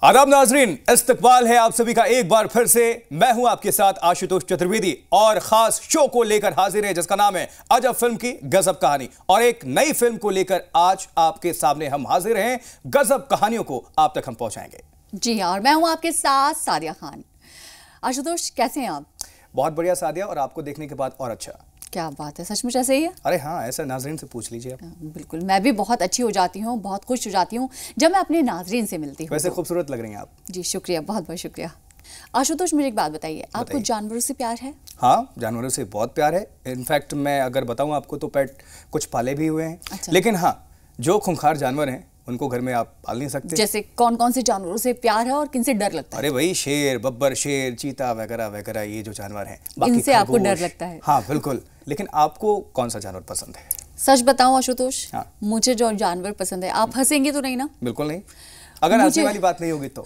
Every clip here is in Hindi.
आदाब नाजरीन, इस्तकबाल है आप सभी का एक बार फिर से। मैं हूं आपके साथ आशुतोष चतुर्वेदी और खास शो को लेकर हाजिर है जिसका नाम है अजब फिल्म की गजब कहानी। और एक नई फिल्म को लेकर आज आपके सामने हम हाजिर हैं। गजब कहानियों को आप तक हम पहुंचाएंगे। जी हाँ, और मैं हूं आपके साथ सादिया खान। आशुतोष, कैसे हैं आप? बहुत बढ़िया सादिया, और आपको देखने के बाद और अच्छा। क्या बात है, सचमुच ऐसे ही है? अरे हाँ, ऐसा नाजरीन से पूछ लीजिए। बिल्कुल, मैं भी बहुत अच्छी हो जाती हूँ, बहुत खुश हो जाती हूँ जब मैं अपने नाजरीन से मिलती हूँ। वैसे खूबसूरत लग रही हैं आप। जी शुक्रिया, बहुत बहुत शुक्रिया। आशुतोष, मुझे एक बात बताइए, आपको जानवरों से प्यार है? हाँ, जानवरों से बहुत प्यार है। इनफैक्ट मैं अगर बताऊँ आपको तो पेट कुछ पाले भी हुए हैं। अच्छा। लेकिन हाँ, जो खूंखार जानवर हैं उनको घर में आप पाल नहीं सकते। जैसे कौन कौन से जानवरों से प्यार है और किन से डर लगता है? अरे वही शेर, बब्बर शेर, चीता वगैरह वगैरह, ये जो जानवर हैं। इनसे आपको डर लगता है? हाँ बिल्कुल। लेकिन आपको कौन सा जानवर पसंद है? सच बताऊं आशुतोष, हाँ। मुझे जो जानवर पसंद है, आप हंसेंगे तो नहीं ना? बिल्कुल नहीं, अगर हंसने वाली बात नहीं होगी तो।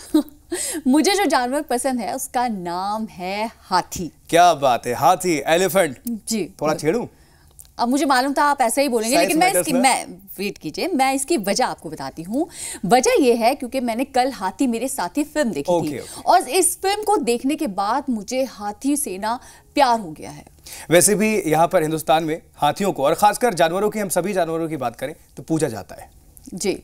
मुझे जो जानवर पसंद है उसका नाम है हाथी। क्या बात है, हाथी, एलिफेंट। जी। थोड़ा छेड़ूं? अब मुझे मालूम था आप ऐसा ही बोलेंगे, लेकिन मैं वेट कीजिए, मैं इसकी वजह आपको बताती हूँ। वजह यह है क्योंकि मैंने कल हाथी मेरे साथी फिल्म देखी थी। और इस फिल्म को देखने के बाद मुझे हाथी से ना प्यार हो गया है। वैसे भी यहाँ पर हिंदुस्तान में हाथियों को, और खासकर जानवरों की, हम सभी जानवरों की बात करें तो पूजा जाता है। जी।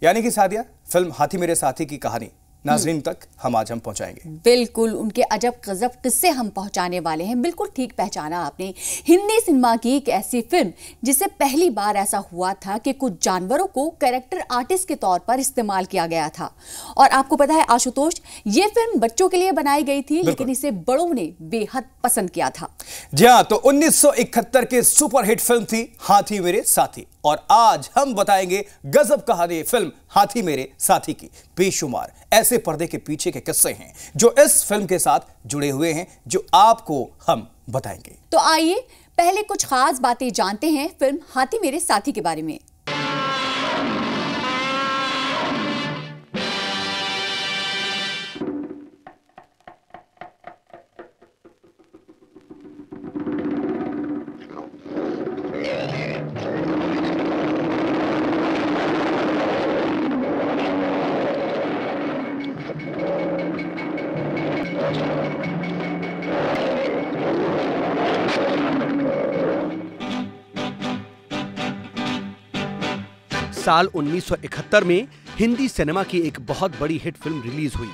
यानी कि सादिया, फिल्म हाथी मेरे साथी की कहानी नाजरीन तक हम आज पहुंचाएंगे। बिल्कुल, उनके अजब गजब किस्से हम पहुंचाने वाले हैं। बिल्कुल ठीक पहचाना आपने। हिंदी सिनेमा की एक ऐसी फिल्म जिसे पहली बार ऐसा हुआ था कि कुछ जानवरों को कैरेक्टर आर्टिस्ट के तौर पर इस्तेमाल किया गया था। और आपको पता है आशुतोष, ये फिल्म बच्चों के लिए बनाई गई थी, लेकिन इसे बड़ों ने बेहद पसंद किया था। जी हाँ, तो 1971 की सुपरहिट फिल्म थी हाथी मेरे साथी। और आज हम बताएंगे गजब कहानी फिल्म हाथी मेरे साथी की। बेशुमार ऐसे पर्दे के पीछे के किस्से हैं जो इस फिल्म के साथ जुड़े हुए हैं, जो आपको हम बताएंगे। तो आइए पहले कुछ खास बातें जानते हैं फिल्म हाथी मेरे साथी के बारे में। साल 1971 में हिंदी सिनेमा की एक बहुत बड़ी हिट फिल्म रिलीज हुई,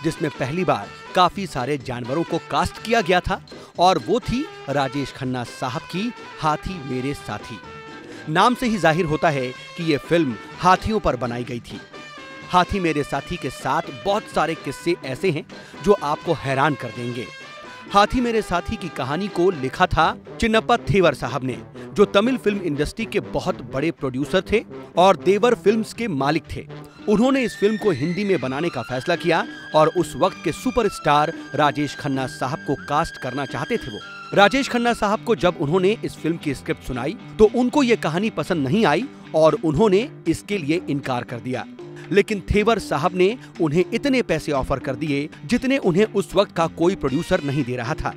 जिसमें पहली बार काफी सारे जानवरों को कास्ट किया गया था, और वो थी राजेश खन्ना साहब की हाथी मेरे साथी। नाम से ही जाहिर होता है कि ये फिल्म हाथियों पर बनाई गई थी। हाथी मेरे साथी के साथ बहुत सारे किस्से ऐसे हैं जो आपको हैरान कर देंगे। हाथी मेरे साथी की कहानी को लिखा था चिन्नप्पा थेवर साहब ने, जो तमिल फिल्म इंडस्ट्री के बहुत बड़े प्रोड्यूसर थे और देवर फिल्म्स के मालिक थे। उन्होंने इस फिल्म को हिंदी में बनाने का फैसला किया और उस वक्त के सुपरस्टार राजेश खन्ना साहब को कास्ट करना चाहते थे। वो राजेश खन्ना साहब को जब उन्होंने इस फिल्म की स्क्रिप्ट सुनाई तो उनको ये कहानी पसंद नहीं आई और उन्होंने इसके लिए इनकार कर दिया। लेकिन थेवर साहब ने उन्हें इतने पैसे ऑफर कर दिए जितने उन्हें उस वक्त का कोई प्रोड्यूसर नहीं दे रहा था।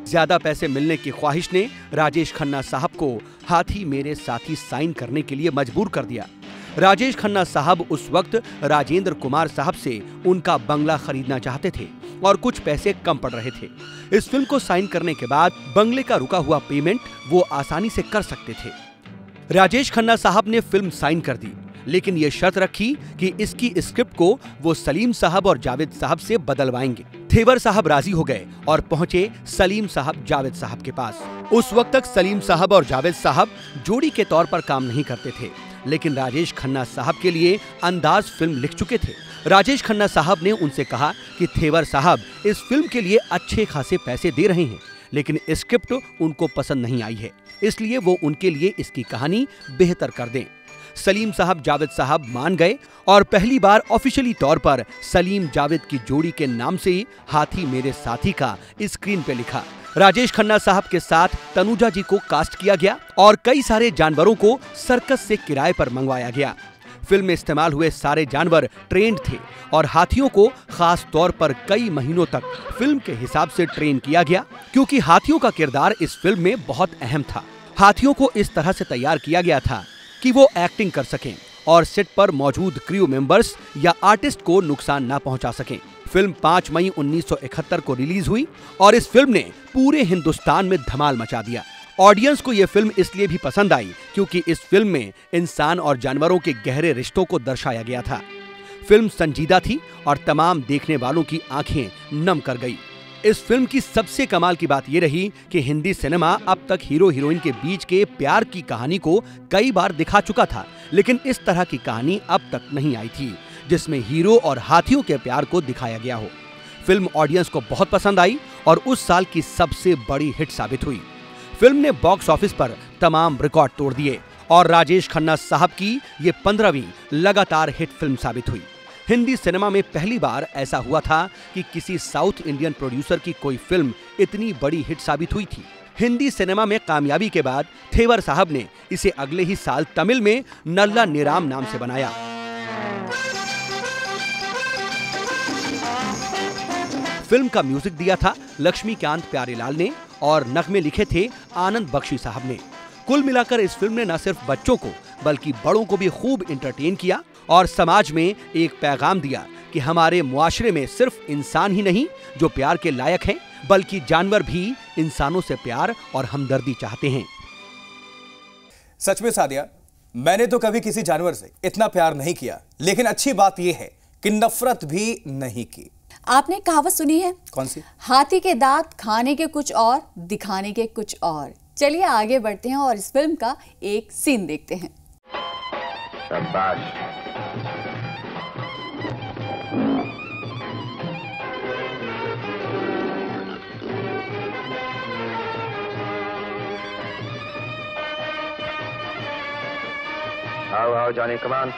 ज्यादा पैसे मिलने की ख्वाहिश ने राजेश खन्ना साहब को हाथी मेरे साथी साइन करने के लिए मजबूर कर दिया। राजेश खन्ना साहब उस वक्त राजेंद्र कुमार साहब से उनका बंगला खरीदना चाहते थे और कुछ पैसे कम पड़ रहे थे। इस फिल्म को साइन करने के बाद बंगले का रुका हुआ पेमेंट वो आसानी से कर सकते थे। राजेश खन्ना साहब ने फिल्म साइन कर दी, लेकिन ये शर्त रखी कि इसकी स्क्रिप्ट को वो सलीम साहब और जावेद साहब से बदलवाएंगे। थेवर साहब राजी हो गए और पहुंचे सलीम साहब जावेद साहब के पास। उस वक्त तक सलीम साहब और जावेद साहब जोड़ी के तौर पर काम नहीं करते थे, लेकिन राजेश खन्ना साहब के लिए अंदाज फिल्म लिख चुके थे। राजेश खन्ना साहब ने उनसे कहा कि थेवर साहब इस फिल्म के लिए अच्छे खासे पैसे दे रहे हैं, लेकिन स्क्रिप्ट उनको पसंद नहीं आई है, इसलिए वो उनके लिए इसकी कहानी बेहतर कर दें। सलीम साहब जावेद साहब मान गए और पहली बार ऑफिशियली तौर पर सलीम जावेद की जोड़ी के नाम से हाथी मेरे साथी का स्क्रीन पे लिखा। राजेश खन्ना साहब के साथ तनुजा जी को कास्ट किया गया और कई सारे जानवरों को सर्कस से किराए पर मंगवाया गया। फिल्म में इस्तेमाल हुए सारे जानवर ट्रेंड थे और हाथियों को खास तौर पर कई महीनों तक फिल्म के हिसाब से ट्रेन किया गया, क्योंकि हाथियों का किरदार इस फिल्म में बहुत अहम था। हाथियों को इस तरह से तैयार किया गया था कि वो एक्टिंग कर सकें और सेट पर मौजूद क्रू मेंबर्स या आर्टिस्ट को नुकसान न पहुंचा सकें। फिल्म 5 मई 1971 को रिलीज हुई और इस फिल्म ने पूरे हिंदुस्तान में धमाल मचा दिया। ऑडियंस को यह फिल्म इसलिए भी पसंद आई क्योंकि इस फिल्म में इंसान और जानवरों के गहरे रिश्तों को दर्शाया गया था। फिल्म संजीदा थी और तमाम देखने वालों की आंखें नम कर गई। इस फिल्म की सबसे कमाल की बात यह रही कि हिंदी सिनेमा अब तक हीरो हीरोइन के बीच के प्यार की कहानी को कई बार दिखा चुका था, लेकिन इस तरह की कहानी अब तक नहीं आई थी जिसमें हीरो और हाथियों के प्यार को दिखाया गया हो। फिल्म ऑडियंस को बहुत पसंद आई और उस साल की सबसे बड़ी हिट साबित हुई। फिल्म ने बॉक्स ऑफिस पर तमाम रिकॉर्ड तोड़ दिए और राजेश खन्ना साहब की ये 15वीं लगातार हिट फिल्म साबित हुई। हिंदी सिनेमा में पहली बार ऐसा हुआ था कि किसी साउथ इंडियन प्रोड्यूसर की कोई फिल्म इतनी बड़ी हिट साबित हुई थी। हिंदी सिनेमा में कामयाबी के बाद थेवर साहब ने इसे अगले ही साल तमिल में नल्ला निराम नाम से बनाया। फिल्म का म्यूजिक दिया था लक्ष्मीकांत प्यारेलाल ने और नगमे लिखे थे आनंद बख्शी साहब ने। कुल मिलाकर इस फिल्म ने न सिर्फ बच्चों को बल्कि बड़ों को भी खूब एंटरटेन किया और समाज में एक पैगाम दिया कि हमारे मुआशरे में सिर्फ इंसान ही नहीं जो प्यार के लायक हैं, बल्कि जानवर भी इंसानों से प्यार और हमदर्दी चाहते हैं। सच में सादिया, मैंने तो कभी किसी जानवर से इतना प्यार नहीं किया, लेकिन अच्छी बात यह है कि नफरत भी नहीं की। आपने कहावत सुनी है? कौन सी? हाथी के दांत खाने के कुछ और, दिखाने के कुछ और। चलिए आगे बढ़ते हैं और इस फिल्म का एक सीन देखते हैं। शाबाश। आओ आओ जॉनी, कम ऑन।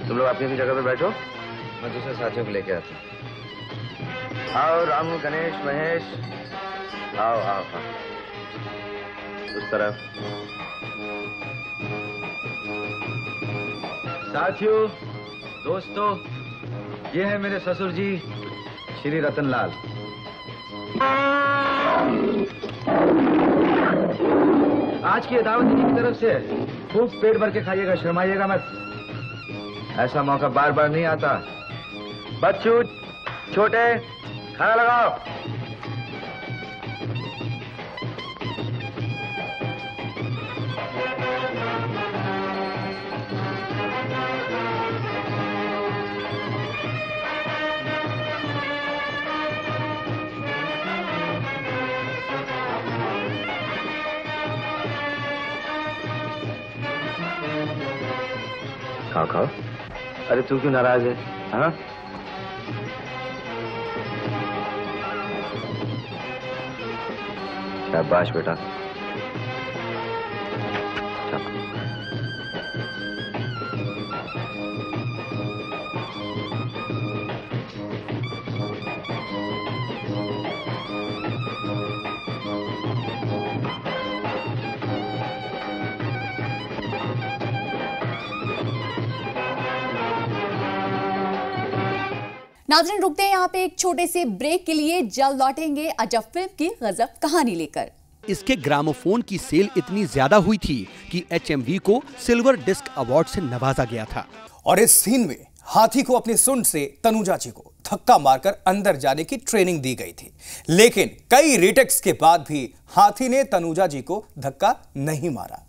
तुम लोग अपनी जगह पे बैठो, मैं दूसरे साथियों को लेके आता हूँ। आओ रामू, गणेश, महेश, आओ आओ आओ उस तरफ। साथियों, दोस्तों, ये है मेरे ससुर जी श्री रतनलाल। आज की दावत जी की तरफ से खूब पेट भर के खाइएगा, शर्माइएगा मत। ऐसा मौका बार बार नहीं आता। बच्चों, छोटे, खाना लगाओ। खाओ खाओ। अरे तू क्यों नाराज है? हाँ, शाबाश बेटा। नाज़रीन, रुकते हैं यहाँ पे एक छोटे से ब्रेक के लिए। जल्द लौटेंगे अजब फिल्म की गजब कहानी लेकर। इसके ग्रामोफोन की सेल इतनी ज्यादा हुई थी कि HMV को सिल्वर डिस्क अवार्ड से नवाजा गया था। और इस सीन में हाथी को अपनी सूंड से तनुजा जी को धक्का मारकर अंदर जाने की ट्रेनिंग दी गई थी, लेकिन कई रीटेक्स के बाद भी हाथी ने तनुजा जी को धक्का नहीं मारा।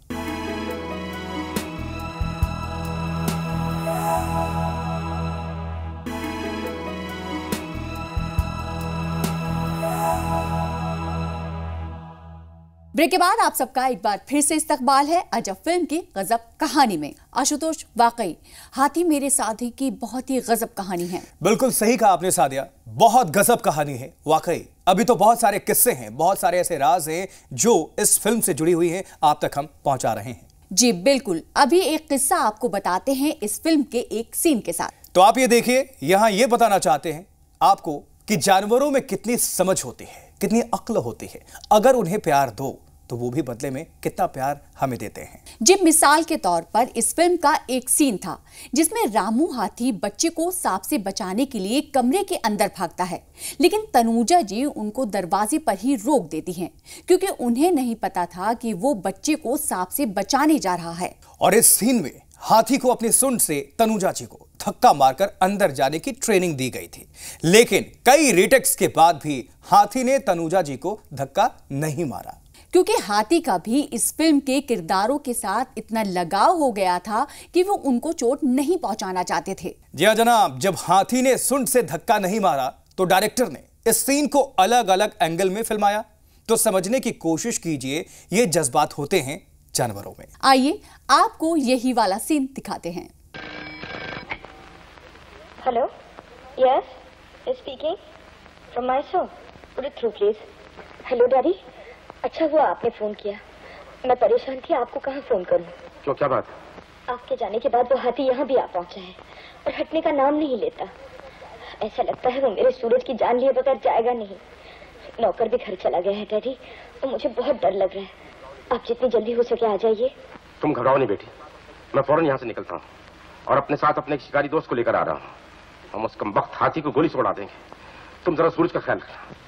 ब्रेक के बाद आप सबका एक बार फिर से इस्तकबाल है अजब फिल्म की गजब कहानी में। आशुतोष, वाकई हाथी मेरे साथी की बहुत ही गजब कहानी है। बिल्कुल सही कहा आपने सादिया, बहुत गजब कहानी है वाकई। अभी तो बहुत सारे किस्से हैं, बहुत सारे ऐसे राज हैं जो इस फिल्म से जुड़ी हुई हैं, आप तक हम पहुंचा रहे हैं। जी बिल्कुल, अभी एक किस्सा आपको बताते हैं इस फिल्म के एक सीन के साथ। तो आप ये देखिए, यहां ये बताना चाहते हैं आपको कि जानवरों में कितनी समझ होती है, कितनी अक्ल होती है। अगर उन्हें प्यार दो तो वो भी बदले में कितना प्यार हमें देते हैं। जी, मिसाल के तौर पर इस फिल्म का एक सीन था जिसमें रामू हाथी बच्चे को सांप से बचाने के लिए कमरे के अंदर भागता है, लेकिन तनुजा जी उनको दरवाजे पर ही रोक देती हैं क्योंकि उन्हें नहीं पता था कि वो बच्चे को सांप से बचाने जा रहा है। और इस सीन में हाथी को अपनी सूंड से तनुजा जी को धक्का मारकर अंदर जाने की ट्रेनिंग दी गई थी, लेकिन कई रीटेक्स के बाद भी हाथी ने तनुजा जी को धक्का नहीं मारा क्योंकि हाथी का भी इस फिल्म के किरदारों के साथ इतना लगाव हो गया था कि वो उनको चोट नहीं पहुंचाना चाहते थे। जी हाँ जनाब, जब हाथी ने सूंड से धक्का नहीं मारा तो डायरेक्टर ने इस सीन को अलग अलग एंगल में फिल्माया। तो समझने की कोशिश कीजिए ये जज्बात होते हैं जानवरों में। आइए आपको यही वाला सीन दिखाते हैं। Hello, yes, speaking from Mysore, put it through please. Hello daddy, अच्छा हुआ आपने फोन किया, मैं परेशान थी, आपको कहाँ फोन करूं। क्यों, क्या बात? आपके जाने के बाद वो हाथी यहाँ भी आ पहुंचा है और हटने का नाम नहीं लेता। ऐसा लगता है वो मेरे सूरज की जान लिए बगैर जाएगा नहीं। नौकर भी घर चला गया है डैडी और मुझे बहुत डर लग रहा है। आप जितनी जल्दी हो सके आ जाइए। तुम घबराओ नहीं बेटी, मैं फौरन यहाँ से निकलता हूँ और अपने साथ अपने शिकारी दोस्त को लेकर आ रहा हूँ। हम उस कमबख्त हाथी को गोली से उड़ा देंगे। तुम जरा सूरज का ख्याल रखना।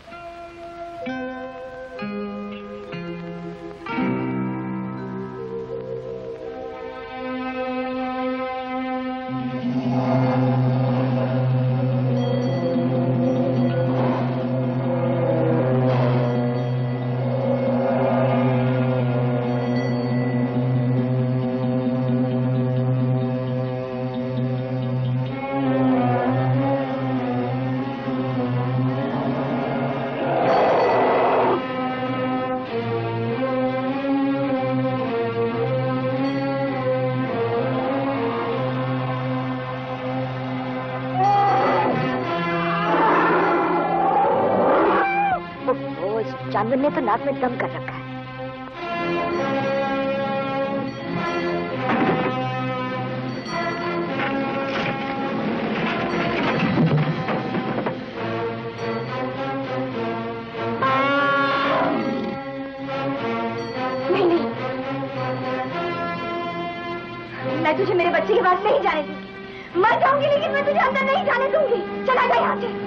जानवर ने तो नाक में दम कर रखा है। नहीं, मैं तुझे मेरे बच्चे के पास नहीं जाने दूंगी। मर जाऊंगी लेकिन मैं तुझे अंदर नहीं जाने दूंगी। चला जा यहाँ से।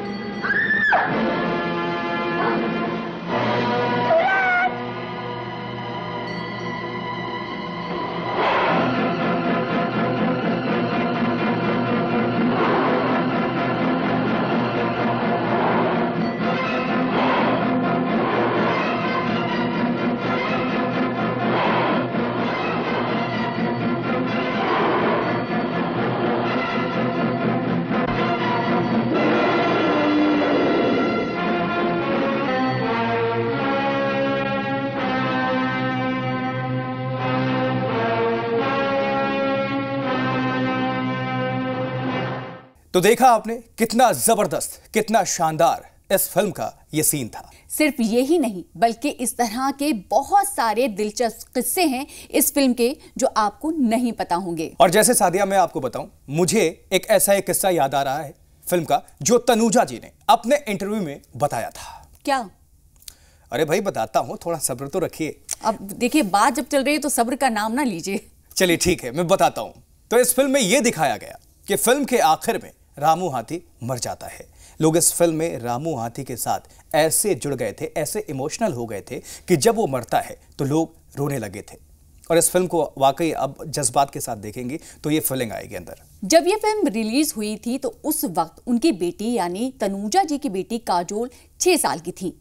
तो देखा आपने कितना जबरदस्त, कितना शानदार इस फिल्म का ये सीन था। सिर्फ यही नहीं बल्कि इस तरह के बहुत सारे दिलचस्प किस्से हैं इस फिल्म के जो आपको नहीं पता होंगे। और जैसे सादिया मैं आपको बताऊं, मुझे एक ऐसा एक किस्सा याद आ रहा है फिल्म का जो तनुजा जी ने अपने इंटरव्यू में बताया था। क्या? अरे भाई बताता हूं, थोड़ा सब्र तो रखिए। अब देखिए बात जब चल रही है तो सब्र का नाम ना लीजिए। चलिए ठीक है, मैं बताता हूं। तो इस फिल्म में यह दिखाया गया कि फिल्म के आखिर में रामू हाथी मर जाता है। लोग इस फिल्म में रामू हाथी के साथ ऐसे जुड़ गए थे, ऐसे इमोशनल हो गए थे कि जब वो मरता है तो लोग रोने लगे थे। और इस फिल्म को वाकई अब जज्बात के साथ देखेंगे तो ये फीलिंग आएगी अंदर। जब ये फिल्म रिलीज हुई थी तो उस वक्त उनकी बेटी यानी तनुजा जी की बेटी काजोल 6 साल की थी।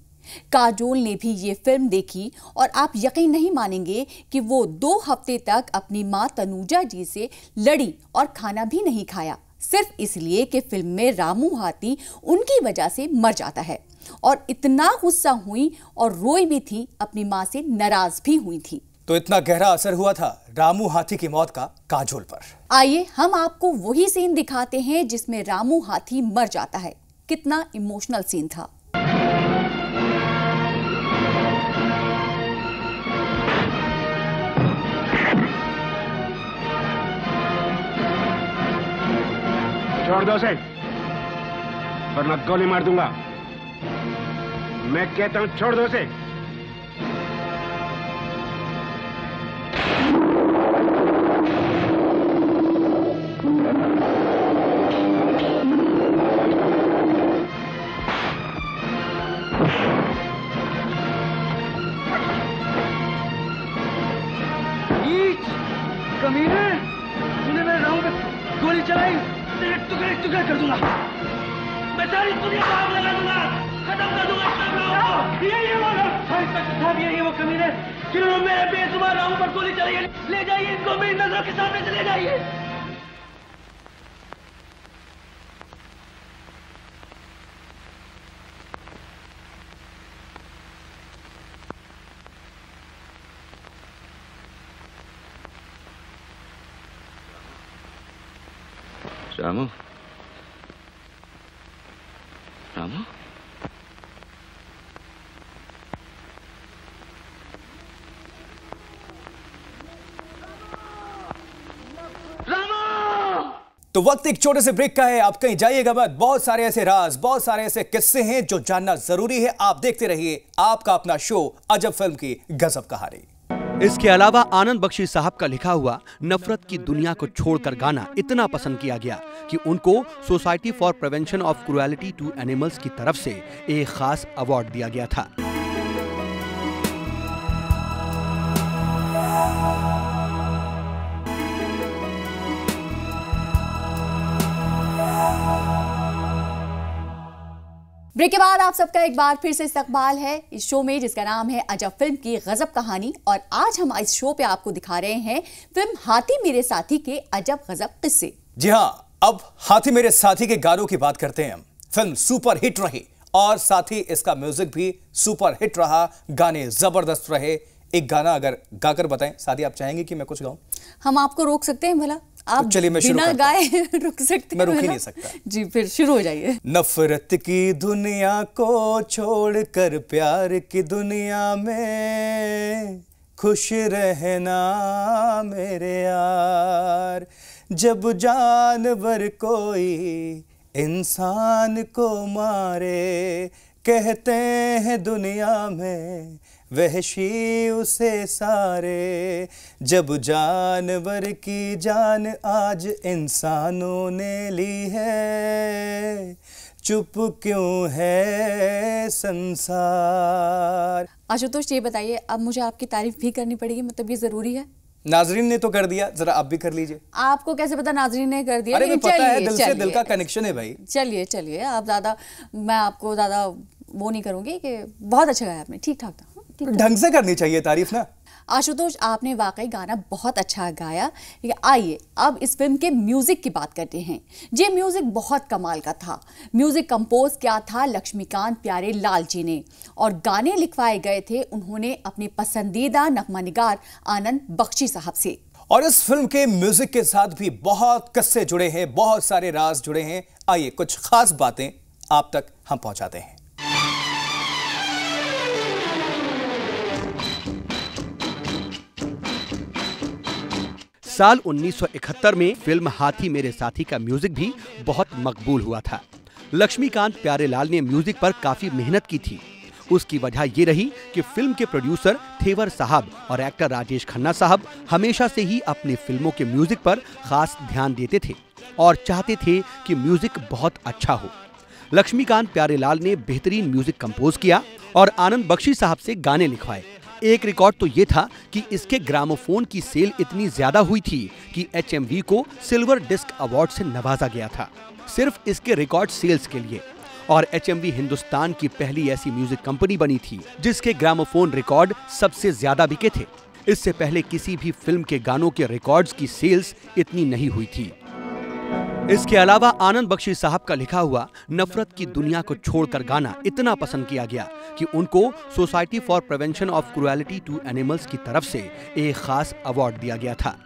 काजोल ने भी ये फिल्म देखी और आप यकीन नहीं मानेंगे कि वो 2 हफ्ते तक अपनी मां तनुजा जी से लड़ी और खाना भी नहीं खाया, सिर्फ इसलिए कि फिल्म में रामू हाथी उनकी वजह से मर जाता है। और इतना गुस्सा हुई और रोई भी थी, अपनी मां से नाराज भी हुई थी। तो इतना गहरा असर हुआ था रामू हाथी की मौत का काजोल पर। आइए हम आपको वही सीन दिखाते हैं जिसमें रामू हाथी मर जाता है। कितना इमोशनल सीन था। छोड़ दो उसे, वरना गोली मार दूंगा। मैं कहता हूं छोड़ दो उसे। चलाई तेरे टुकड़े टुकड़े कर दूंगा, मैं सारी दुनिया को आग लगा दूंगा, खत्म कर दूंगा सब लोगों को। यही वो कमीने जिन्होंने मेरे बेजुबान रामू पर गोली चलाई है। ले जाइए इनको, मेरी नजरों के सामने से ले जाइए। रामू, रामू, तो वक्त एक छोटे से ब्रेक का है, आप कहीं जाइएगा मत। बहुत सारे ऐसे राज, बहुत सारे ऐसे किस्से हैं जो जानना जरूरी है। आप देखते रहिए आपका अपना शो अजब फिल्म की गजब कहानी। इसके अलावा आनंद बख्शी साहब का लिखा हुआ नफरत की दुनिया को छोड़कर गाना इतना पसंद किया गया कि उनको society for prevention of cruelty to animals की तरफ से एक खास अवार्ड दिया गया था। ब्रेक के बाद आप सबका एक बार फिर से इस्तकबाल है इस शो में जिसका नाम है अजब फिल्म की गजब कहानी। और आज हम इस शो पे आपको दिखा रहे हैं फिल्म हाथी मेरे साथी के अजब गजब किस्से। जी हाँ, अब हाथी मेरे साथी के गानों की बात करते हैं हम। फिल्म सुपर हिट रही और साथ ही इसका म्यूजिक भी सुपर हिट रहा, गाने जबरदस्त रहे। एक गाना अगर गाकर बताएं, साथी आप चाहेंगे कि मैं कुछ गाऊं? हम आपको रोक सकते हैं भला? आप तो चलिए मैं शुरू बिना गाए रुक सकते हैं? मैं रुक ही नहीं सकता जी, फिर शुरू हो जाइए। नफरत की दुनिया को छोड़कर प्यार की दुनिया में खुश रहना मेरे यार। जब जानवर कोई इंसान को मारे, कहते हैं दुनिया में वहशी उसे सारे। जब जानवर की जान आज इंसानों ने ली है, चुप क्यों है संसार। आशुतोष ये बताइए, अब मुझे आपकी तारीफ भी करनी पड़ेगी, मतलब ये जरूरी है? नाजरीन ने तो कर दिया, जरा आप भी कर लीजिए। आपको कैसे पता नाजरीन ने कर दिया? अरे मैं पता है, दिल से दिल का कनेक्शन है भाई। चलिए चलिए, आप ज्यादा, मैं आपको ज्यादा वो नहीं करूंगी कि बहुत अच्छा गाया आपने, ठीक ठाक था। ढंग से करनी चाहिए तारीफ ना। आशुतोष, आपने वाकई गाना बहुत अच्छा गाया। आइए अब इस फिल्म के म्यूजिक की बात करते हैं। ये म्यूजिक बहुत कमाल का था। म्यूजिक कंपोज किया था लक्ष्मीकांत प्यारे लाल जी ने और गाने लिखवाए गए थे उन्होंने अपने पसंदीदा नगमानिगार आनंद बख्शी साहब से। और इस फिल्म के म्यूजिक के साथ भी बहुत किस्से जुड़े हैं, बहुत सारे राज जुड़े हैं। आइए कुछ खास बातें आप तक हम पहुंचाते हैं। साल 1971 में फिल्म हाथी मेरे साथी का म्यूजिक भी बहुत मकबूल हुआ था। लक्ष्मीकांत प्यारेलाल ने म्यूजिक पर काफी मेहनत की थी। उसकी वजह ये रही कि फिल्म के प्रोड्यूसर थेवर साहब और एक्टर राजेश खन्ना साहब हमेशा से ही अपनी फिल्मों के म्यूजिक पर खास ध्यान देते थे और चाहते थे कि म्यूजिक बहुत अच्छा हो। लक्ष्मीकांत प्यारेलाल ने बेहतरीन म्यूजिक कंपोज किया और आनंद बख्शी साहब से गाने लिखवाए। एक रिकॉर्ड तो ये था कि इसके ग्रामोफोन की सेल इतनी ज्यादा हुई थी कि HMV को सिल्वर डिस्क अवार्ड से नवाजा गया था, सिर्फ इसके रिकॉर्ड सेल्स के लिए। और HMV हिंदुस्तान की पहली ऐसी म्यूजिक कंपनी बनी थी जिसके ग्रामोफोन रिकॉर्ड सबसे ज्यादा बिके थे। इससे पहले किसी भी फिल्म के गानों के रिकॉर्ड्स की सेल्स इतनी नहीं हुई थी। इसके अलावा आनंद बख्शी साहब का लिखा हुआ नफरत की दुनिया को छोड़कर गाना इतना पसंद किया गया कि उनको society for prevention of cruelty to animals की तरफ से एक खास अवार्ड दिया गया था।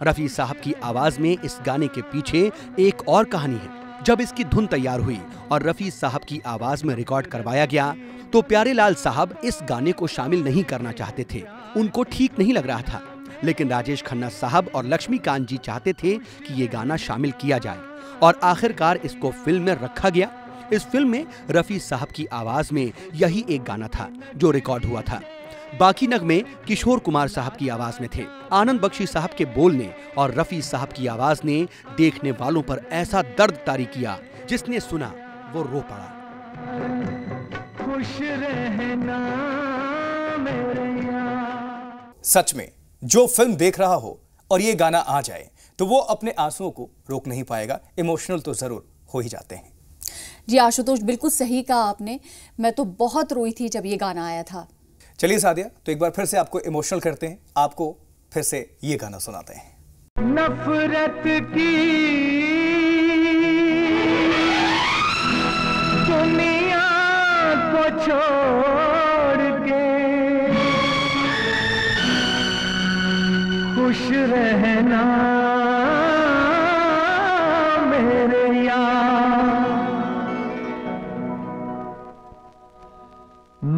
रफी साहब की आवाज में इस गाने के पीछे एक और कहानी है। जब इसकी धुन तैयार हुई और रफी साहब की आवाज में रिकॉर्ड करवाया गया तो प्यारेलाल साहब इस गाने को शामिल नहीं करना चाहते थे, उनको ठीक नहीं लग रहा था। लेकिन राजेश खन्ना साहब और लक्ष्मीकांत जी चाहते थे कि ये गाना शामिल किया जाए और आखिरकार इसको फिल्म में रखा गया। इस फिल्म में रफी साहब की आवाज में यही एक गाना था जो रिकॉर्ड हुआ था। बाकी नगमे किशोर कुमार साहब की आवाज में थे। आनंद बख्शी साहब के बोल ने और रफी साहब की आवाज ने देखने वालों पर ऐसा दर्द तारी किया, जिसने सुना वो रो पड़ा। खुश रहना मेरे यार। सच में जो फिल्म देख रहा हो और ये गाना आ जाए तो वो अपने आंसुओं को रोक नहीं पाएगा, इमोशनल तो जरूर हो ही जाते हैं। जी आशुतोष, बिल्कुल सही कहा आपने। मैं तो बहुत रोई थी जब ये गाना आया था। चलिए सादिया, तो एक बार फिर से आपको इमोशनल करते हैं, आपको फिर से ये गाना सुनाते हैं। नफरत की दुनिया को छोड़ के खुश रहना मेरे यार।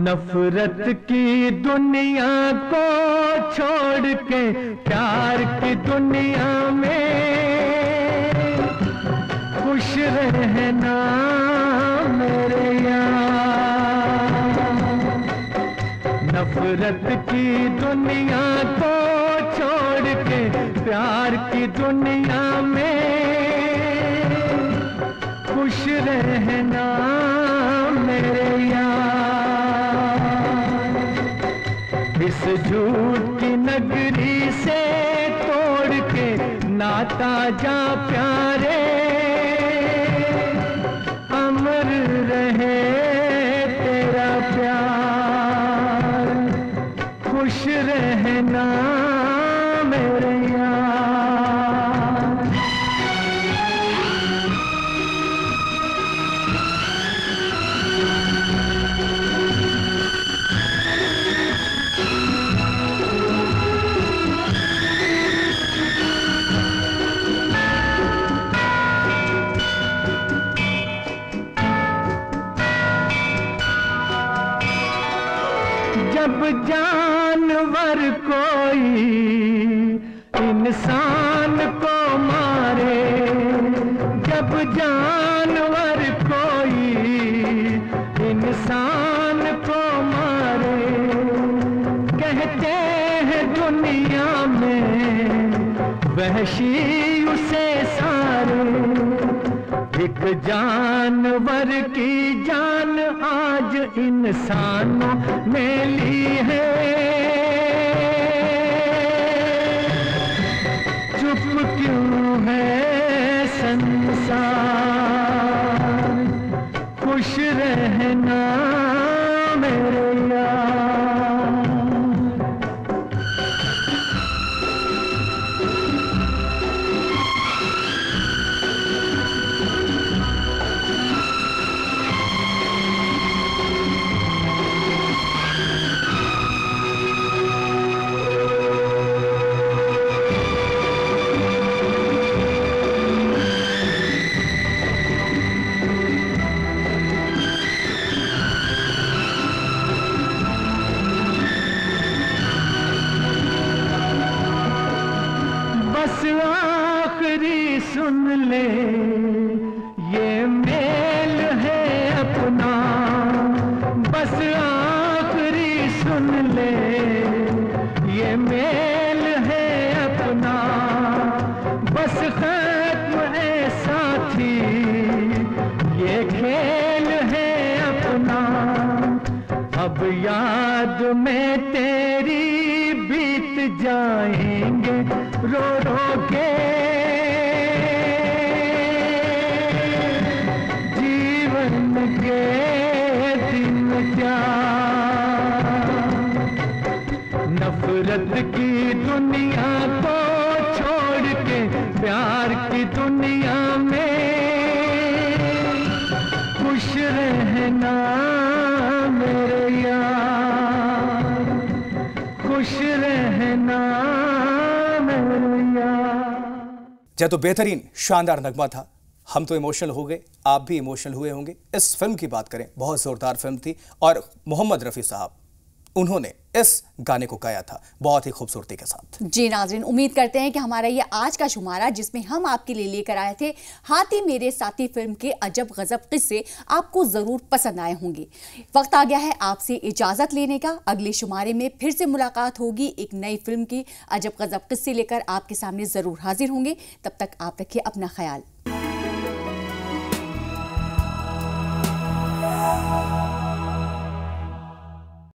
नफरत की दुनिया को छोड़ के प्यार की दुनिया में खुश रहना मेरे यार। नफरत की दुनिया को छोड़ के प्यार की दुनिया में खुश रहना मेरे यार। इस झूठ की नगरी से तोड़ के नाता जा प्यारे, अमर रहे तेरा प्यार। खुश रहना मेरे यार। जब जानवर कोई इंसान को मारे, जब जानवर कोई इंसान को मारे, कहते हैं दुनिया में वहशी उसे सारे। एक जानवर की जान आज इंसानों ने ली है, चुप क्यों है संसार। खुश रहना मेरे यार। बस आखिरी सुन ले ये मेल है अपना, बस आखिरी सुन ले ये मेल है अपना। बस खत्म है साथी ये खेल है अपना। अब याद में तेरी बीत जाएंगे रो रो के, जीवन के दिन क्या। नफरत की दुनिया को छोड़ के प्यार की दुनिया में खुश रहना मेरे यार। खुश रहना मेरे यार। यह तो बेहतरीन शानदार नगमा था। हम तो इमोशनल हो गए, आप भी इमोशनल हुए होंगे। इस फिल्म की बात करें, बहुत जोरदार फिल्म थी और मोहम्मद रफी साहब उन्होंने इस गाने को गाया था बहुत ही खूबसूरती के साथ। जी नाज़रीन, उम्मीद करते हैं कि हमारा ये आज का शुमारा जिसमें हम आपके लिए लेकर आए थे हाथी मेरे साथी फिल्म के अजब गजब किस्से आपको जरूर पसंद आए होंगे। वक्त आ गया है आपसे इजाजत लेने का। अगले शुमारे में फिर से मुलाकात होगी, एक नई फिल्म की अजब गजब किस्से लेकर आपके सामने जरूर हाजिर होंगे। तब तक आप रखिए अपना ख्याल।